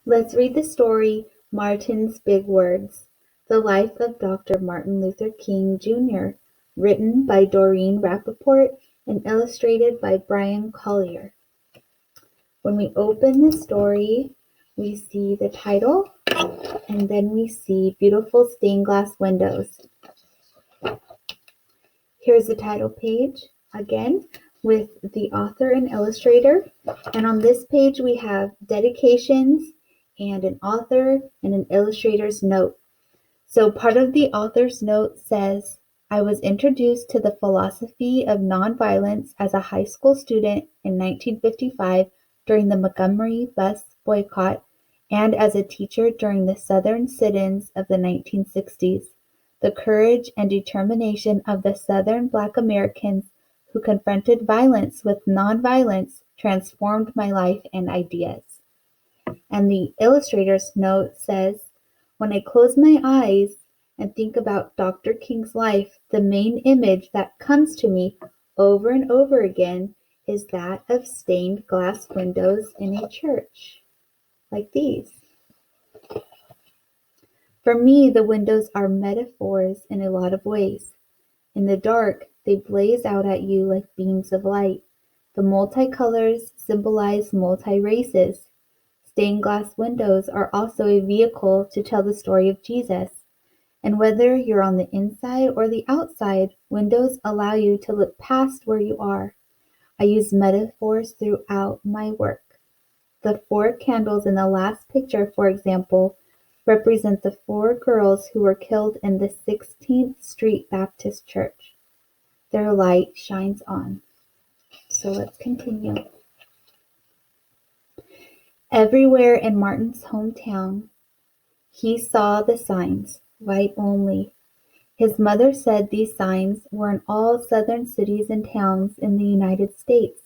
Let's read the story Martin's Big Words: The Life of Dr. Martin Luther King, Jr., written by Doreen Rappaport and illustrated by Brian Collier. When we open the story, we see the title and then we see beautiful stained glass windows. Here's the title page again with the author and illustrator. And on this page we have dedications and an author and an illustrator's note. So part of the author's note says, I was introduced to the philosophy of nonviolence as a high school student in 1955 during the Montgomery bus boycott and as a teacher during the Southern sit-ins of the 1960s. The courage and determination of the Southern Black Americans who confronted violence with nonviolence transformed my life and ideas. And the illustrator's note says, when I close my eyes and think about Dr. King's life, the main image that comes to me over and over again is that of stained glass windows in a church, like these. For me, the windows are metaphors in a lot of ways. In the dark, they blaze out at you like beams of light. The multicolors symbolize multi-races. Stained glass windows are also a vehicle to tell the story of Jesus. And whether you're on the inside or the outside, windows allow you to look past where you are. I use metaphors throughout my work. The 4 candles in the last picture, for example, represent the 4 girls who were killed in the 16th Street Baptist Church. Their light shines on. So let's continue. Everywhere in Martin's hometown, he saw the signs, white only. His mother said these signs were in all southern cities and towns in the United States.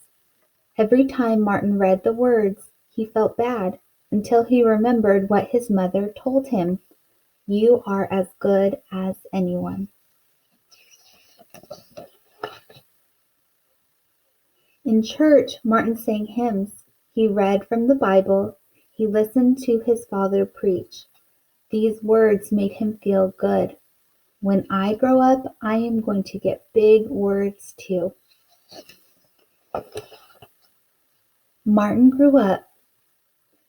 Every time Martin read the words, he felt bad until he remembered what his mother told him. You are as good as anyone. In church, Martin sang hymns. He read from the Bible. He listened to his father preach. These words made him feel good. When I grow up, I am going to get big words too. Martin grew up.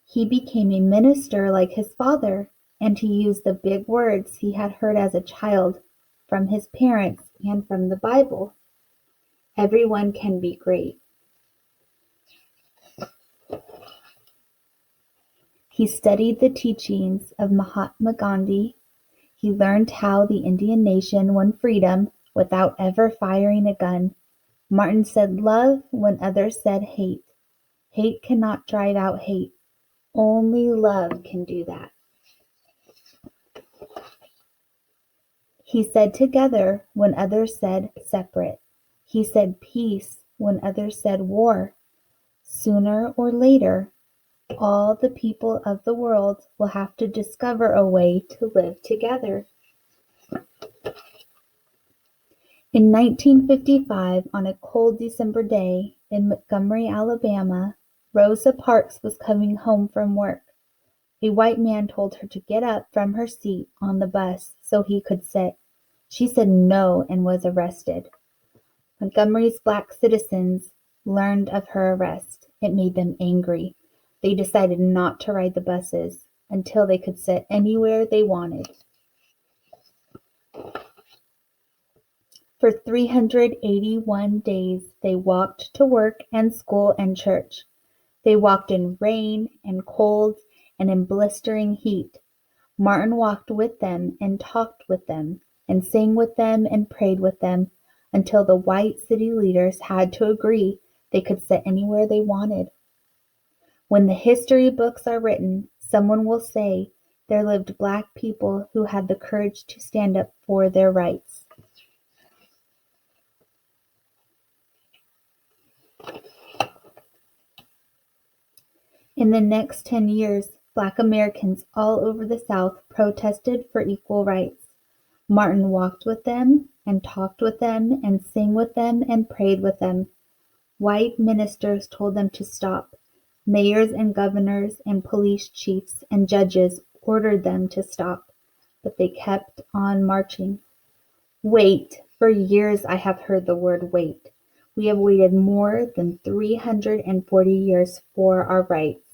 He became a minister like his father, and he used the big words he had heard as a child from his parents and from the Bible. Everyone can be great. He studied the teachings of Mahatma Gandhi. He learned how the Indian nation won freedom without ever firing a gun. Martin said love when others said hate. Hate cannot drive out hate. Only love can do that. He said together when others said separate. He said peace when others said war. Sooner or later, all the people of the world will have to discover a way to live together. In 1955, on a cold December day in Montgomery, Alabama, Rosa Parks was coming home from work. A white man told her to get up from her seat on the bus so he could sit. She said no and was arrested. Montgomery's black citizens learned of her arrest. It made them angry. They decided not to ride the buses until they could sit anywhere they wanted. For 381 days, they walked to work and school and church. They walked in rain and cold and in blistering heat. Martin walked with them and talked with them and sang with them and prayed with them until the white city leaders had to agree they could sit anywhere they wanted. When the history books are written, someone will say there lived black people who had the courage to stand up for their rights. In the next 10 years, black Americans all over the South protested for equal rights. Martin walked with them and talked with them and sang with them and prayed with them. White ministers told them to stop. Mayors and governors and police chiefs and judges ordered them to stop, but they kept on marching. Wait! For years I have heard the word wait. We have waited more than 340 years for our rights.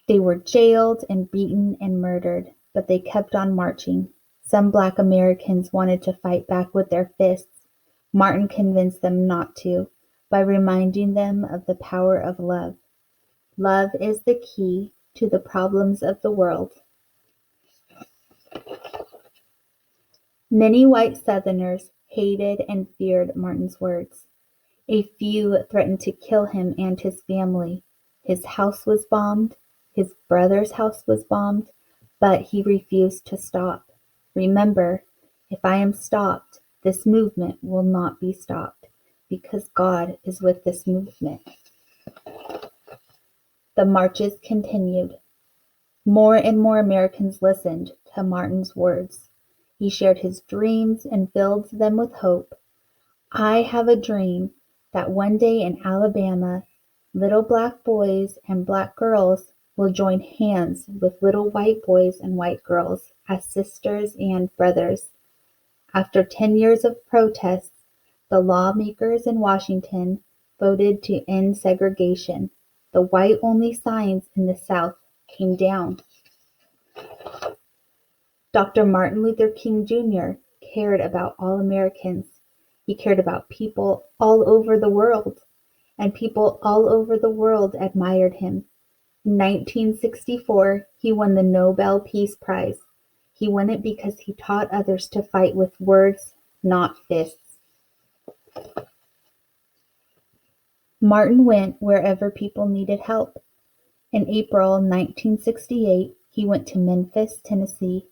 They were jailed and beaten and murdered, but they kept on marching. Some Black Americans wanted to fight back with their fists. Martin convinced them not to by reminding them of the power of love. Love is the key to the problems of the world. Many white Southerners hated and feared Martin's words. A few threatened to kill him and his family. His house was bombed. His brother's house was bombed, but he refused to stop. Remember, if I am stopped, this movement will not be stopped, because God is with this movement. The marches continued. More and more Americans listened to Martin's words. He shared his dreams and filled them with hope. I have a dream that one day in Alabama, little black boys and black girls will join hands with little white boys and white girls as sisters and brothers. After 10 years of protests, the lawmakers in Washington voted to end segregation. The white-only signs in the South came down. Dr. Martin Luther King Jr. cared about all Americans. He cared about people all over the world, and people all over the world admired him. In 1964, he won the Nobel Peace Prize. He won it because he taught others to fight with words, not fists. Martin went wherever people needed help. In April 1968, he went to Memphis, Tennessee.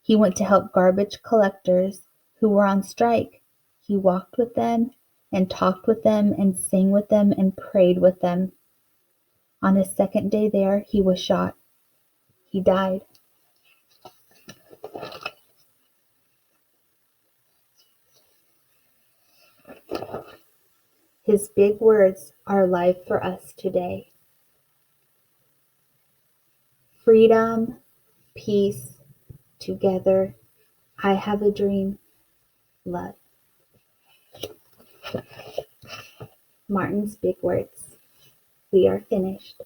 He went to help garbage collectors who were on strike. He walked with them and talked with them and sang with them and prayed with them. On his second day there, he was shot. He died. His big words are alive for us today. Freedom, peace, together. I have a dream. Love. Martin's big words. We are finished.